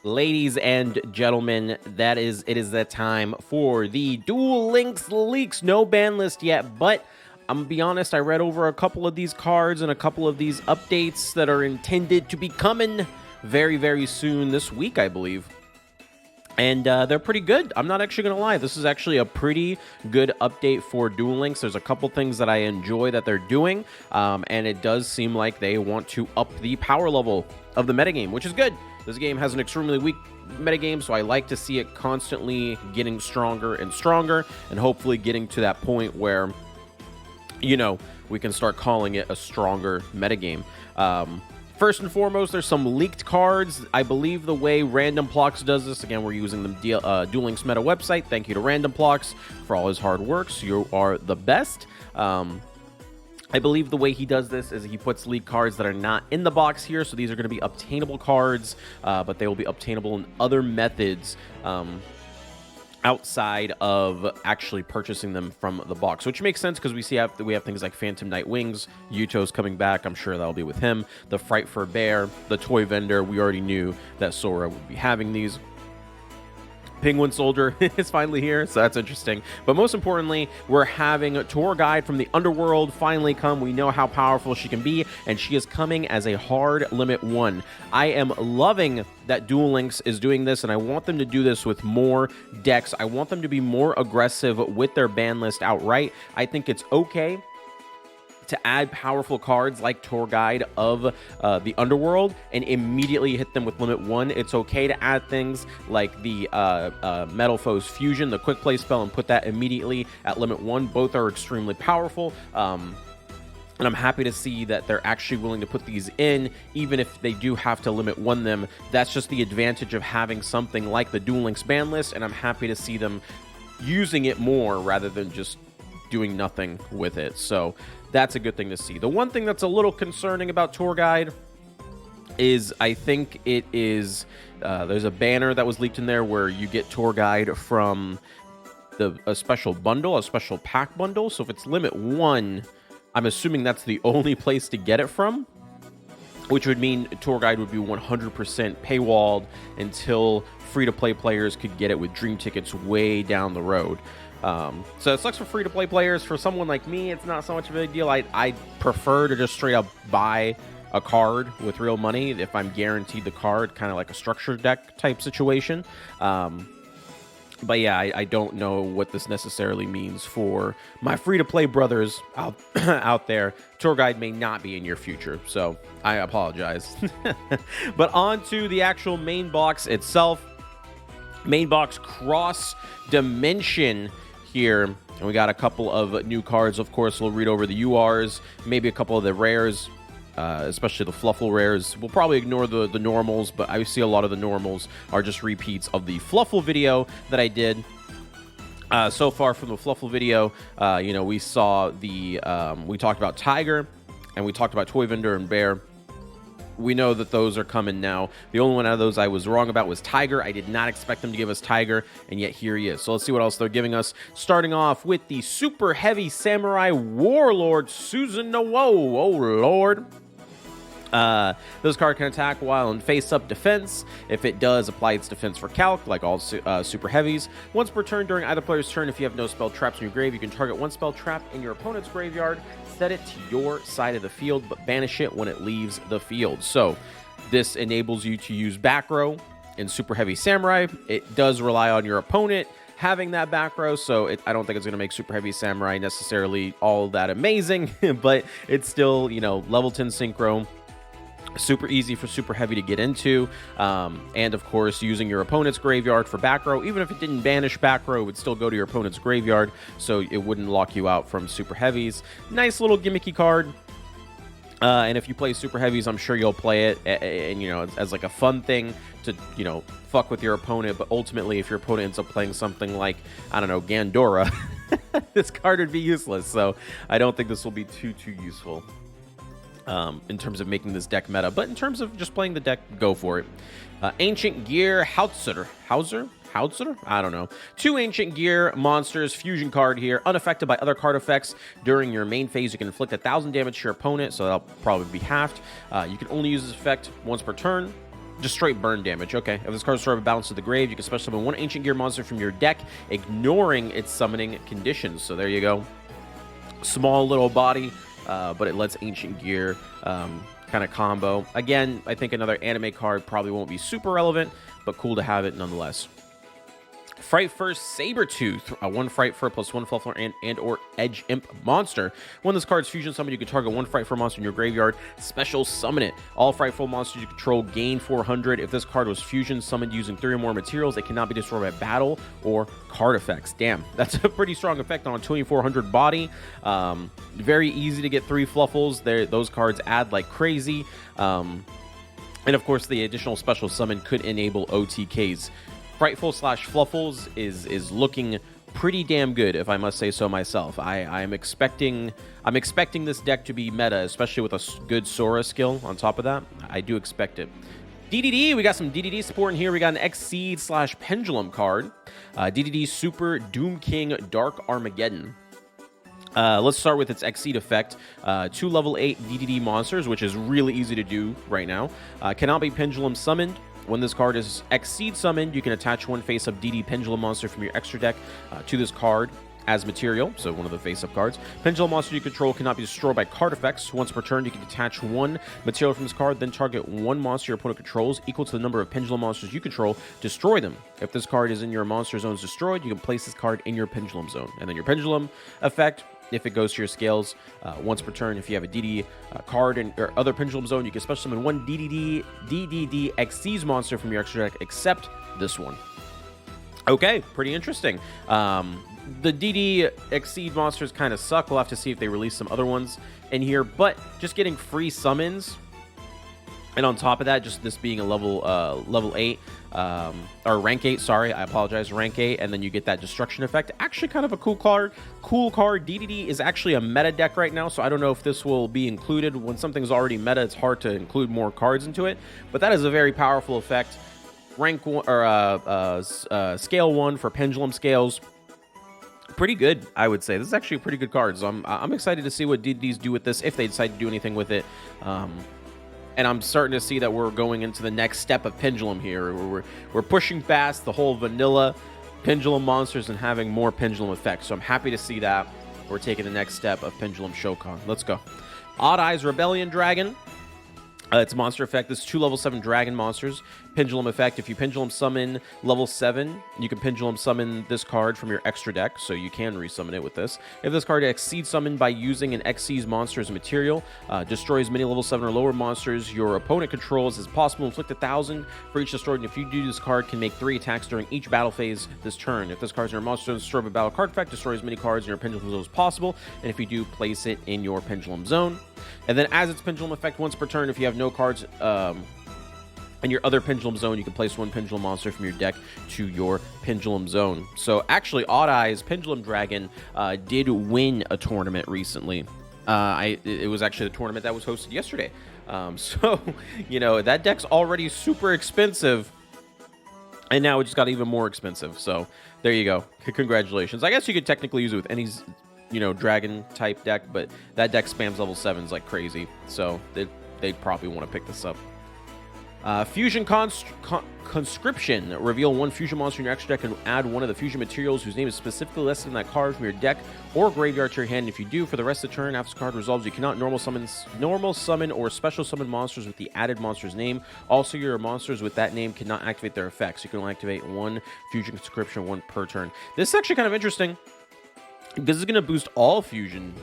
Ladies and gentlemen, it is that time for the Duel Links leaks. No ban list yet, but I'm gonna be honest, I read over a couple of these cards and a couple of these updates that are intended to be coming very, very soon this week, I believe. And they're pretty good. I'm not actually going to lie. This is actually a pretty good update for Duel Links. There's a couple things that I enjoy that they're doing, and it does seem like they want to up the power level of the metagame, which is good. This game has an extremely weak metagame, so I like to see it constantly getting stronger and stronger, and hopefully getting to that point where, you know, we can start calling it a stronger metagame. First and foremost, there's some leaked cards. I believe the way Random Plocks does this, again, we're using the Duel Links meta website. Thank you to Random Plocks for all his hard work. So you are the best. I believe the way he does this is he puts leaked cards that are not in the box here. So these are going to be obtainable cards, but they will be obtainable in other methods outside of actually purchasing them from the box, which makes sense because we have things like Phantom Night Wings. Yugioh's coming back. I'm sure that'll be with him. The Fright for Bear, the toy vendor. We already knew that Sora would be having these. Penguin Soldier is finally here, so that's interesting. But most importantly, we're having a tour guide from the underworld finally come. We know how powerful she can be, and she is coming as a hard limit 1. I am loving that Duel Links is doing this, and I want them to do this with more decks. I want them to be more aggressive with their ban list outright. I think it's okay to add powerful cards like Tour Guide of the Underworld and immediately hit them with Limit 1. It's okay to add things like the Metal Foes Fusion, the Quick Play spell, and put that immediately at Limit 1. Both are extremely powerful. And I'm happy to see that they're actually willing to put these in, even if they do have to Limit 1 them. That's just the advantage of having something like the Duel Links ban list, and I'm happy to see them using it more rather than just doing nothing with it. So that's a good thing to see. The one thing that's a little concerning about Tour Guide is I think it is there's a banner that was leaked in there where you get Tour Guide from a special bundle, a special pack bundle. So if it's Limit 1, I'm assuming that's the only place to get it from, which would mean Tour Guide would be 100% paywalled until free-to-play players could get it with Dream Tickets way down the road. So it sucks for free-to-play players. For someone like me, it's not so much of a big deal. I prefer to just straight up buy a card with real money if I'm guaranteed the card, kind of like a structured deck type situation. But yeah, I don't know what this necessarily means for my free-to-play brothers out there. Tour Guide may not be in your future, so I apologize. But on to the actual main box itself. Main box cross dimension here, and we got a couple of new cards. Of course, we'll read over the URs, maybe a couple of the rares, especially the Fluffal rares. We'll probably ignore the normals, but I see a lot of the normals are just repeats of the Fluffal video that I did. So far from the Fluffal video, you know, we saw the we talked about Tiger, and we talked about Toy Vendor and Bear. We know that those are coming now. The only one out of those I was wrong about was Tiger. I did not expect them to give us Tiger, and yet here he is. So let's see what else they're giving us. Starting off with the Super Heavy Samurai Warlord Susanoo. Oh, Lord. This card can attack while in face-up defense. If it does, apply its defense for calc, like all super heavies. Once per turn during either player's turn, if you have no spell traps in your grave, you can target one spell trap in your opponent's graveyard, set it to your side of the field, but banish it when it leaves the field. So this enables you to use back row in Super Heavy Samurai. It does rely on your opponent having that back row, so I don't think it's going to make Super Heavy Samurai necessarily all that amazing, but it's still, you know, level 10 synchro. Super easy for Super Heavy to get into, and of course using your opponent's graveyard for back row. Even if it didn't banish back row, it would still go to your opponent's graveyard, so it wouldn't lock you out from Super Heavies. Nice little gimmicky card. And if you play Super Heavies, I'm sure you'll play it, and you know, as like a fun thing to, you know, fuck with your opponent. But ultimately, if your opponent ends up playing something like, I don't know, Gandora, this card would be useless. So I don't think this will be too useful in terms of making this deck meta. But in terms of just playing the deck, go for it. Ancient Gear Hauser? I don't know. 2 Ancient Gear monsters, fusion card here, unaffected by other card effects. During your main phase, you can inflict 1,000 damage to your opponent, so that'll probably be halved. You can only use this effect once per turn. Just straight burn damage. Okay. If this card is stored balance to the grave, you can special summon one Ancient Gear monster from your deck, ignoring its summoning conditions. So there you go. Small little body, but it lets Ancient Gear kind of combo. Again, I think another anime card probably won't be super relevant, but cool to have it nonetheless. Fright First Sabertooth, a 1 Fright Fur plus 1 Fluffal and or Edge Imp monster. When this card's fusion summoned, you can target 1 Fright Fur monster in your graveyard, special summon it. All Frightful monsters you control gain 400. If this card was fusion summoned using 3 or more materials, it cannot be destroyed by battle or card effects. Damn, that's a pretty strong effect on a 2400 body. Very easy to get 3 Fluffals. Those cards add like crazy. And of course, the additional special summon could enable OTKs. Frightful / Fluffals is looking pretty damn good, if I must say so myself. I'm expecting this deck to be meta, especially with a good Sora skill on top of that. I do expect it. DDD, we got some DDD support in here. We got an Exceed / Pendulum card. DDD Super Doom King Dark Armageddon. Let's start with its Exceed effect. 2 level 8 DDD monsters, which is really easy to do right now. Cannot be Pendulum summoned. When this card is Exceed summoned, you can attach 1 face-up DD Pendulum monster from your extra deck to this card as material, so one of the face-up cards. Pendulum monster you control cannot be destroyed by card effects. Once per turn, you can detach 1 material from this card, then target 1 monster your opponent controls equal to the number of Pendulum monsters you control. Destroy them. If this card is in your monster zones destroyed, you can place this card in your Pendulum zone. And then your Pendulum effect, if it goes to your scales, once per turn, if you have a DD card or other Pendulum zone, you can special summon 1 DDD Xyz monster from your extra deck, except this one. Okay, pretty interesting. The DD Exceed monsters kind of suck. We'll have to see if they release some other ones in here, but just getting free summons, and on top of that, just this being a level 8, or rank 8, sorry, I apologize, rank 8, and then you get that destruction effect. Actually kind of a cool card. DDD is actually a meta deck right now, so I don't know if this will be included. When something's already meta, it's hard to include more cards into it, but that is a very powerful effect. Rank 1, or scale 1 for Pendulum scales. Pretty good, I would say. This is actually a pretty good card, so I'm excited to see what DDDs do with this, if they decide to do anything with it. And I'm starting to see that we're going into the next step of Pendulum here. We're pushing past the whole vanilla Pendulum monsters and having more Pendulum effects. So I'm happy to see that we're taking the next step of Pendulum Shokan. Let's go. Odd Eyes Rebellion Dragon. It's monster effect. This is 2 level 7 dragon monsters. Pendulum effect. If you Pendulum summon level 7, you can Pendulum summon this card from your extra deck, so you can resummon it with this. If this card exceeds summoned by using an Xyz monster as a material, destroys many level 7 or lower monsters your opponent controls as possible. Inflict 1,000 for each destroyed, and if you do, this card can make 3 attacks during each battle phase this turn. If this card is in your monster zone, destroy a battle card effect, destroy as many cards in your Pendulum zone as possible, and if you do, place it in your Pendulum zone. And then as its Pendulum effect, once per turn, if you have no cards in your other Pendulum zone, you can place 1 Pendulum monster from your deck to your Pendulum zone. So actually, Odd Eyes Pendulum Dragon did win a tournament recently. It was actually the tournament that was hosted yesterday. So, you know, that deck's already super expensive, and now it just got even more expensive. So there you go. Congratulations. I guess you could technically use it with any, you know, dragon type deck, but that deck spams level 7s like crazy, so they'd probably want to pick this up. Fusion Conscription. Reveal 1 fusion monster in your extra deck and add 1 of the fusion materials whose name is specifically listed in that card from your deck or graveyard to your hand. If you do, for the rest of the turn, after this card resolves, you cannot normal summon or special summon monsters with the added monster's name. Also, your monsters with that name cannot activate their effects. You can only activate 1 Fusion Conscription, 1 per turn. This is actually kind of interesting, because it's going to boost all fusion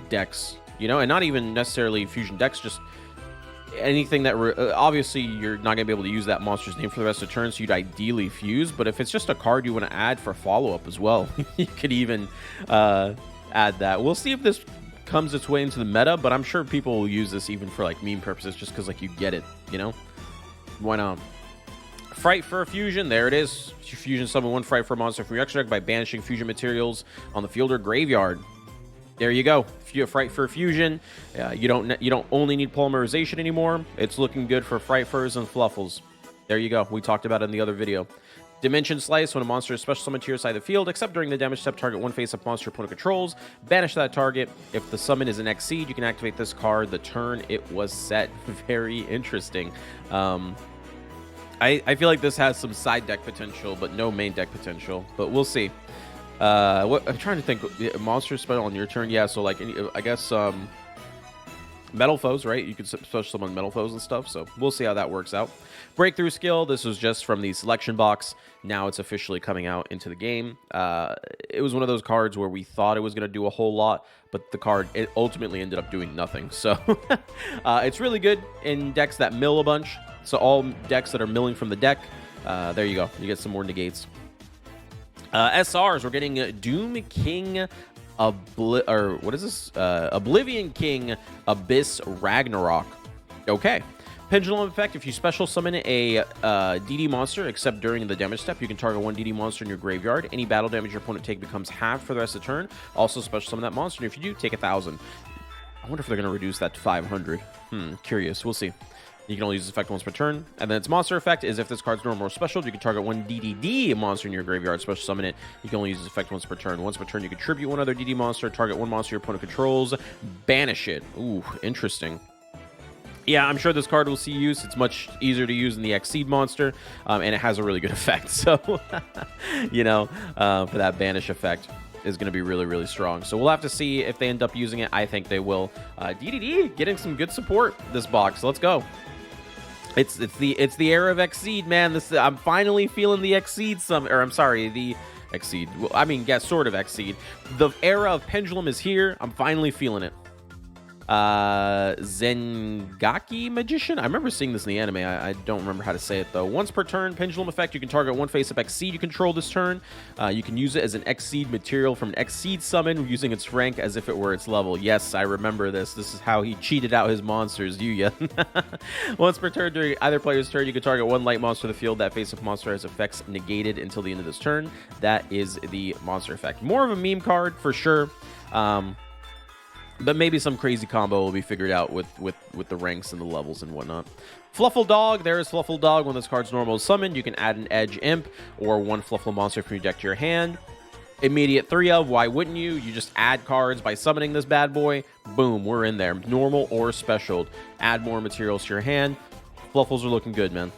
decks, you know, and not even necessarily fusion decks, just anything that obviously you're not going to be able to use that monster's name for the rest of the turn, so you'd ideally fuse. But if it's just a card you want to add for follow-up as well, you could even add that. We'll see if this comes its way into the meta, but I'm sure people will use this even for like meme purposes, just because like you get it, you know? Why not? Fright for Fusion, there it is. Fusion summon 1 Fright for monster from your extra deck by banishing fusion materials on the field or graveyard. There you go. If you have Fright for Fusion, you don't only need polymerization anymore. It's looking good for Fright Furs and Fluffals. There you go. We talked about it in the other video. Dimension Slice. When a monster is special summoned to your side of the field, except during the damage step, target 1 face-up monster your opponent controls. Banish that target. If the summon is an Exceed, you can activate this card the turn it was set. Very interesting. I feel like this has some side deck potential, but no main deck potential. But we'll see. I'm trying to think. Monster spell on your turn, yeah. So like, I guess metal foes, right? You could special summon metal foes and stuff. So we'll see how that works out. Breakthrough skill. This was just from the selection box. Now it's officially coming out into the game. It was one of those cards where we thought it was going to do a whole lot, but the card it ultimately ended up doing nothing. So it's really good in decks that mill a bunch. So all decks that are milling from the deck, there you go. You get some more negates. SRs, we're getting Doom King, what is this? Oblivion King, Abyss Ragnarok. Okay. Pendulum Effect, if you special summon a DD monster, except during the damage step, you can target one DD monster in your graveyard. Any battle damage your opponent takes becomes halved for the rest of the turn. Also special summon that monster, and if you do, take 1,000. I wonder if they're going to reduce that to 500. Curious. We'll see. You can only use this effect once per turn. And then its monster effect is if this card's normal or special, you can target one DDD monster in your graveyard, special summon it. You can only use this effect once per turn. Once per turn, you can tribute one other DD monster, target one monster your opponent controls, banish it. Ooh, interesting. Yeah, I'm sure this card will see use. It's much easier to use than the Exceed monster, and it has a really good effect. So, you know, for that banish effect is going to be really, really strong. So we'll have to see if they end up using it. I think they will. DDD getting some good support this box. Let's go. It's the era of Exceed, man. I'm finally feeling the Exceed the Exceed. Well, I mean, yeah, sort of Exceed. The era of Pendulum is here. I'm finally feeling it. Zengaki Magician. I remember seeing this in the anime. I don't remember how to say it though. Once per turn, Pendulum Effect. You can target one face-up Exceed you control this turn. You can use it as an Exceed material from an Exceed summon, using its rank as if it were its level. Yes, I remember this. This is how he cheated out his monsters, Yugioh. Once per turn during either player's turn, you can target one light monster in the field. That face-up monster has effects negated until the end of this turn. That is the monster effect. More of a meme card for sure. But maybe some crazy combo will be figured out with the ranks and the levels and whatnot. Fluffal Dog. There is Fluffal Dog. When this card's normal is summoned, you can add an Edge Imp or one Fluffal monster from your deck to your hand. Immediate 3 of. Why wouldn't you? You just add cards by summoning this bad boy. Boom, we're in there. Normal or special. Add more materials to your hand. Fluffals are looking good, man.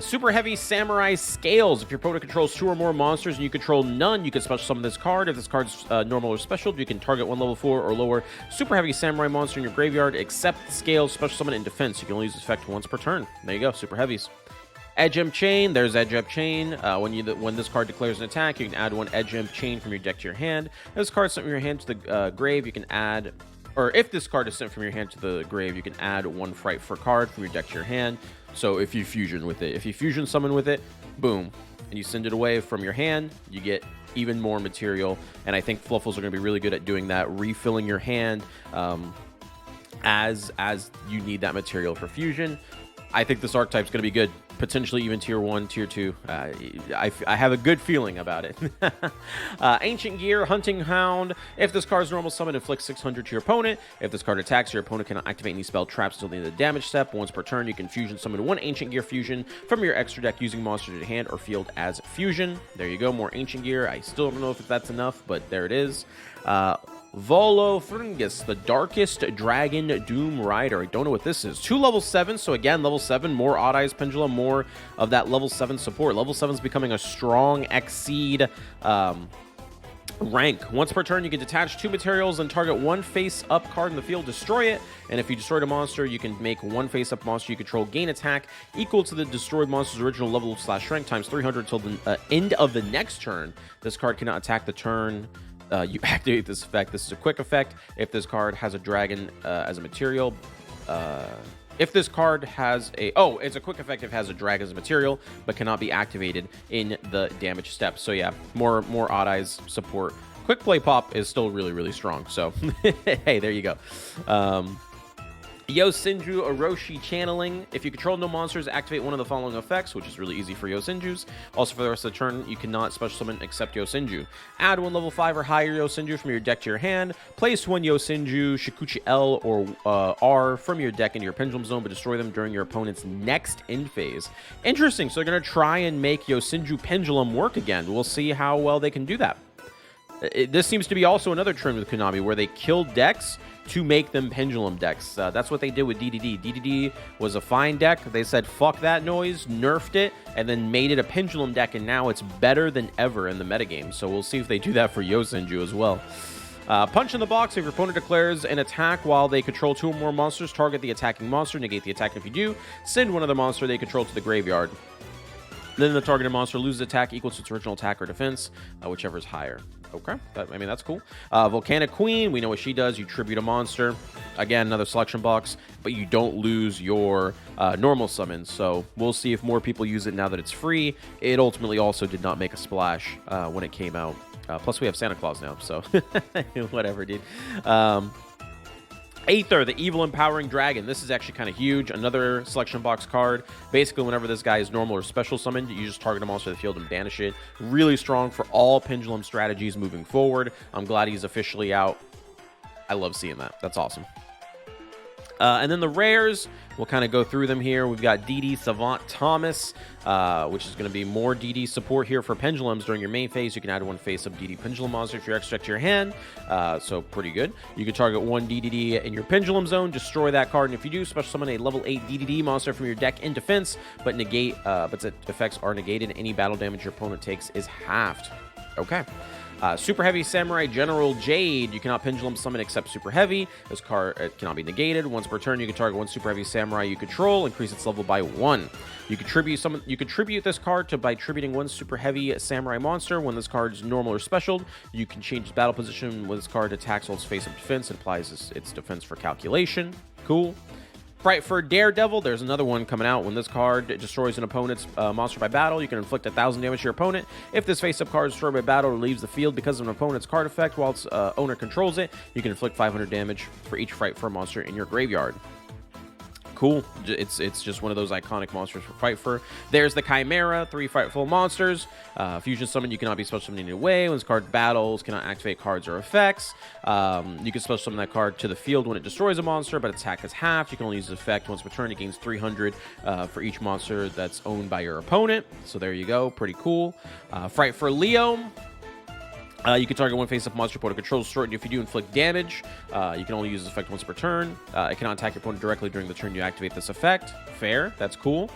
Super Heavy Samurai Scales. If your opponent controls 2 or more monsters and you control none, you can special summon this card. If this card's normal or special, you can target one level 4 or lower Super Heavy Samurai monster in your graveyard, except Scales, special summon in defense. You can only use this effect once per turn. There you go, Super Heavies. Edge Imp Chain. There's Edge Imp Chain. When this card declares an attack, you can add one Edge Imp Chain from your deck to your hand. If this card's sent from your hand to the grave, you can add... Or if this card is sent from your hand to the grave, you can add one Frightful card from your deck to your hand. So if you fusion with it, if you fusion summon with it, boom, and you send it away from your hand, you get even more material. And I think Fluffals are going to be really good at doing that, refilling your hand as you need that material for fusion. I think this archetype's going to be good. Potentially even tier 1, tier 2. I have a good feeling about it. Ancient Gear, Hunting Hound. If this card's normal summon, inflicts 600 to your opponent. If this card attacks, your opponent cannot activate any spell traps until the end of the damage step. Once per turn, you can fusion summon one Ancient Gear fusion from your extra deck using monsters in your hand or field as fusion. There you go, more Ancient Gear. I still don't know if that's enough, but there it is. Volofringus, the Darkest Dragon Doom Rider. I don't know what this is. 2 level 7, so again, level 7, more Odd Eyes Pendulum, more of that level 7 support. Level 7 is becoming a strong Exceed rank. Once per turn, you can detach 2 materials and target one face-up card in the field, destroy it, and if you destroyed a monster, you can make one face-up monster you control gain attack equal to the destroyed monster's original level / strength times 300 until the end of the next turn. This card cannot attack the turn you activate this effect. This is a quick effect. If this card has a dragon as a material, if this card has a... Oh, it's a quick effect if it has a dragon as a material, but cannot be activated in the damage step. So yeah, more Odd Eyes support. Quick Play Pop is still really, really strong. So, hey, there you go. Yosenju Orochi Channeling. If you control no monsters, activate one of the following effects, which is really easy for Yosenjus. Also, for the rest of the turn, you cannot special summon except Yosenju. Add one level 5 or higher Yosenju from your deck to your hand. Place one Yosenju, Shikuchi L or R from your deck into your Pendulum Zone, but destroy them during your opponent's next end phase. Interesting. So they're going to try and make Yosenju Pendulum work again. We'll see how well they can do that. This seems to be also another trend with Konami, where they kill decks to make them pendulum decks. That's what they did with DDD. DDD was a fine deck. They said, fuck that noise, nerfed it, and then made it a pendulum deck, and now it's better than ever in the metagame. So we'll see if they do that for Yosenju as well. Punch in the box. If your opponent declares an attack while they control 2 or more monsters, target the attacking monster, negate the attack. If you do, send one other monster they control to the graveyard. Then the targeted monster loses attack equal to its original attack or defense, whichever is higher. Okay, I mean, that's cool. Volcanic Queen, we know what she does. You tribute a monster. Again, another selection box, but you don't lose your normal summons. So we'll see if more people use it now that it's free. It ultimately also did not make a splash when it came out. Plus, we have Santa Claus now, so whatever, dude. Aether, the Evil Empowering Dragon. This is actually kind of huge. Another selection box card. Basically, whenever this guy is normal or special summoned, you just target a monster of the field and banish it. Really strong for all Pendulum strategies moving forward. I'm glad he's officially out. I love seeing that. That's awesome. And then the rares, we'll kind of go through them here. We've got DD Savant Thomas, which is going to be more DD support here for Pendulums. During your main phase, you can add 1 face-up DD Pendulum monster if you're extra to your hand, so pretty good. You can target 1 DDD in your Pendulum zone, destroy that card, and if you do, special summon a level 8 DDD monster from your deck in defense, but its effects are negated. Any battle damage your opponent takes is halved. Okay. Super Heavy Samurai General Jade. You cannot Pendulum summon except Super Heavy. This card cannot be negated. Once per turn, you can target 1 Super Heavy Samurai you control, increase its level by 1. You contribute this card by tributing 1 Super Heavy Samurai monster. When this card is normal or special, you can change its battle position when this card attacks while its face-up defense. It applies its defense for calculation. Cool. Frightfur Daredevil, there's another one coming out. When this card destroys an opponent's monster by battle, you can inflict 1,000 damage to your opponent. If this face-up card is destroyed by battle or leaves the field because of an opponent's card effect while its owner controls it, you can inflict 500 damage for each Frightfur monster in your graveyard. Cool. It's just one of those iconic monsters for Frightfur. There's the Chimera, 3 Frightful monsters. Fusion summon, you cannot be special summoned in any way. When this card battles, cannot activate cards or effects. You can special summon that card to the field when it destroys a monster, but attack is halved. You can only use the effect once per turn. It gains 300 for each monster that's owned by your opponent. So there you go. Pretty cool. Frightfur Leo. You can target 1 face-up monster opponent controls, destroy it. If you do inflict damage, you can only use this effect once per turn. It cannot attack your opponent directly during the turn you activate this effect. Fair. That's cool.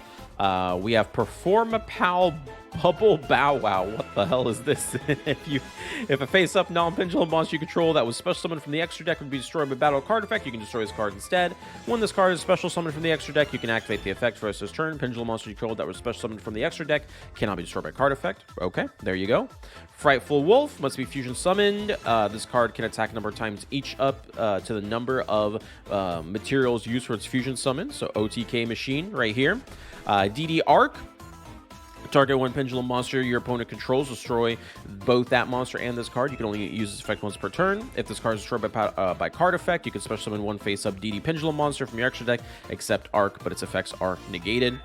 We have Performapal Bubble Bow Wow. What the hell is this? If a face-up non-pendulum monster you control that was special summoned from the extra deck would be destroyed by battle card effect, you can destroy this card instead. When this card is special summoned from the extra deck, you can activate the effect for this turn. Pendulum monster you control that was special summoned from the extra deck cannot be destroyed by card effect. Okay, there you go. Frightful Wolf must be fusion summoned. This card can attack a number of times each up to the number of materials used for its fusion summon. So OTK machine right here. DD Arc. Target 1 Pendulum monster your opponent controls, destroy both that monster and this card. You can only use this effect once per turn. If this card is destroyed by card effect, you can special summon 1 face-up DD Pendulum monster from your extra deck, except Arc, but its effects are negated.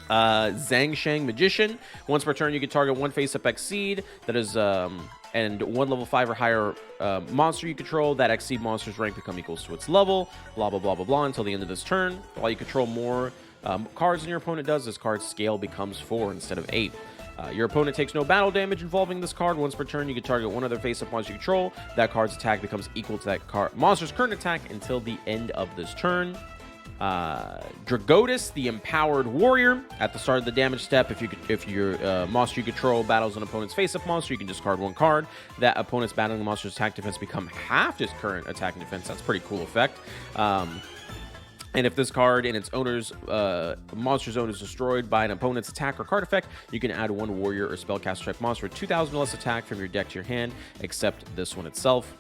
Zhangshang Magician. Once per turn, you can target 1 face-up Exceed that is and 1 level 5 or higher monster you control. That Exceed monster's rank become equals to its level. Blah blah blah blah blah until the end of this turn. While you control more cards than your opponent does, this card's scale becomes 4 instead of 8. Your opponent takes no battle damage involving this card. Once per turn, you can target 1 other face-up monster you control. That card's attack becomes equal to that monster's current attack until the end of this turn. Dragotis, the Empowered Warrior. At the start of the damage step, if your monster you control battles an opponent's face-up monster, you can discard 1 card. That opponent's battling the monster's attack defense become half its current attack and defense. That's a pretty cool effect. And if this card and its owner's monster zone is destroyed by an opponent's attack or card effect, you can add 1 warrior or spellcaster type monster with 2,000 or less attack from your deck to your hand, except this one itself.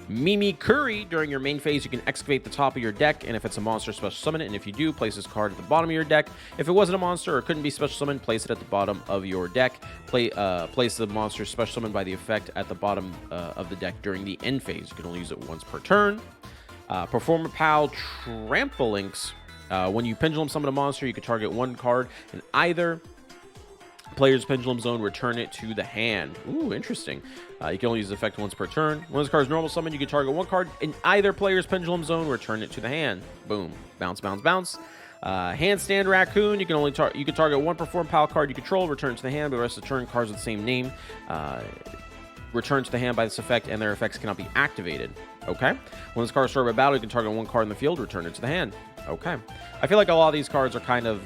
Mimi Curry, during your main phase, you can excavate the top of your deck, and if it's a monster, special summon it, and if you do, place this card at the bottom of your deck. If it wasn't a monster or couldn't be special summoned, place it at the bottom of your deck. Place the monster special summoned by the effect at the bottom of the deck during the end phase. You can only use it once per turn. Performapal Trampolinx. When you pendulum summon a monster, you can target 1 card in either player's pendulum zone, return it to the hand. Ooh, interesting. You can only use the effect once per turn. When this card is normal summon, you can target 1 card in either player's pendulum zone, return it to the hand. Boom. Bounce, bounce, bounce. Handstand Raccoon, you can target one perform pal card you control, return to the hand, but the rest of the turn cards with the same name return to the hand by this effect, and their effects cannot be activated. Okay. When this card is started by battle, you can target one card in the field, return it to the hand. Okay. I feel like a lot of these cards are kind of,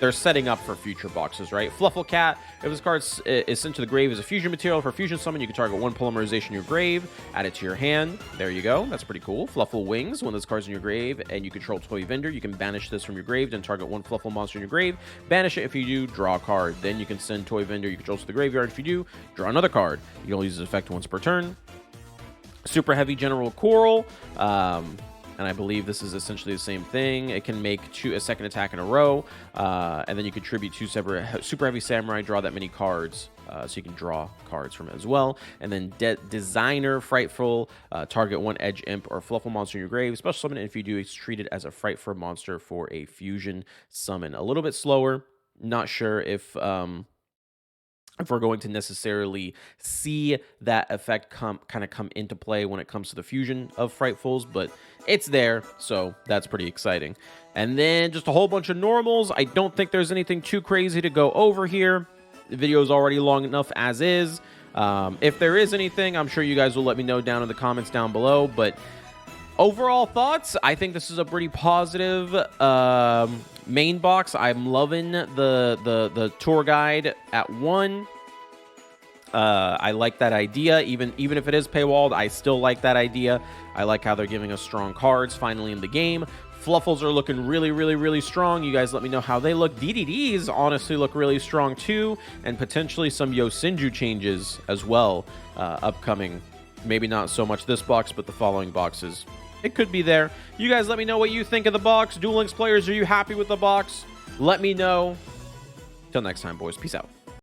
they're setting up for future boxes, right? Fluffal Cat, if this card is sent to the grave as a fusion material for fusion summon, you can target one polymerization in your grave, add it to your hand. There you go. That's pretty cool. Fluffal Wings, when this card's in your grave and you control Toy Vendor, you can banish this from your grave, then target one Fluffal monster in your grave. Banish it. If you do, draw a card. Then you can send Toy Vendor you control to the graveyard. If you do, draw another card. You can only use this effect once per turn. Super Heavy General Coral. And I believe this is essentially the same thing. It can make a second attack in a row, and then you contribute 2 separate Super Heavy Samurai, draw that many cards, so you can draw cards from it as well. And then Designer Frightful, target one Edge Imp or Fluffal monster in your grave. Special summon it. If you do, it's treated as a Frightful monster for a fusion summon. A little bit slower. Not sure if we're going to necessarily see that effect come into play when it comes to the fusion of Frightfuls, but it's there, so that's pretty exciting. And then just a whole bunch of normals. I don't think there's anything too crazy to go over here. The video is already long enough as is. If there is anything, I'm sure you guys will let me know down in the comments down below, but overall thoughts, I think this is a pretty positive main box. I'm loving the tour guide at 1. I like that idea. Even if it is paywalled, I still like that idea. I like how they're giving us strong cards finally in the game. Fluffals are looking really, really, really strong. You guys let me know how they look. DDDs honestly look really strong too, and potentially some Yosinju changes as well upcoming. Maybe not so much this box, but the following boxes. It could be there. You guys let me know what you think of the box. Duel Links players, are you happy with the box? Let me know. Till next time, boys. Peace out.